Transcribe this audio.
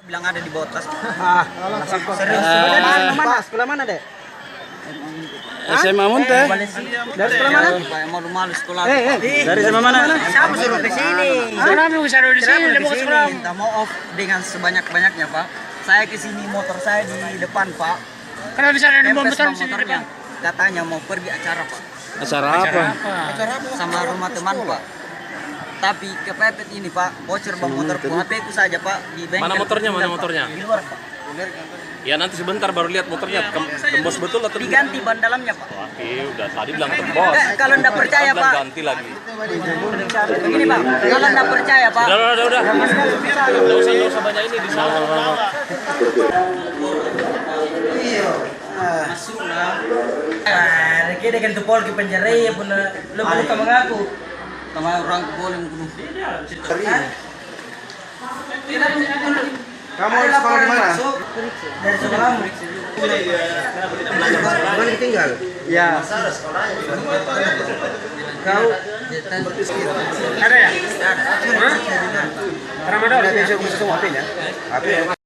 Bilang ada di bawah tas. Serius. Mana? Sekolah mana, Dek? SMA Munte. Dari sekolah mana? Malu-malu sekolah. Dari SMA mana? Siapa suruh ke sini? Kenapa bisa ada di sini? Mau sekolah. Minta maaf dengan sebanyak-banyaknya, Pak. Saya ke sini motor saya di depan, Pak. Kenapa bisa ada di Tempes motor sama di motornya. depan? Katanya mau pergi acara, Pak. Acara apa? Sama rumah teman, Pak. Tapi kepepet ini, Pak. Bocor bang motorku. HP ku saja, Pak. Di bengkel. Mana motornya? Mana Pak. motornya? Di luar, Pak. Ya nanti sebentar baru lihat motornya tembus betul atau tidak? Diganti ban dalamnya, Pak. Oke, udah tadi bilang tembus. Kalau ndak percaya, Bilang Pak. ganti lagi. Begini, Pak. Kalau ndak percaya, Pak. Udah. Nggak usah banyak ini di sana. Kita dengan tu pol ke penjara ya pun lu perlu sama aku. Sama orang boleh bunuh. Kamu sekolah di mana? Dari sekolahmu. Mana tinggal? Ya. Kau ada ya? Ramadan. Ada besok semua HP-nya. HP.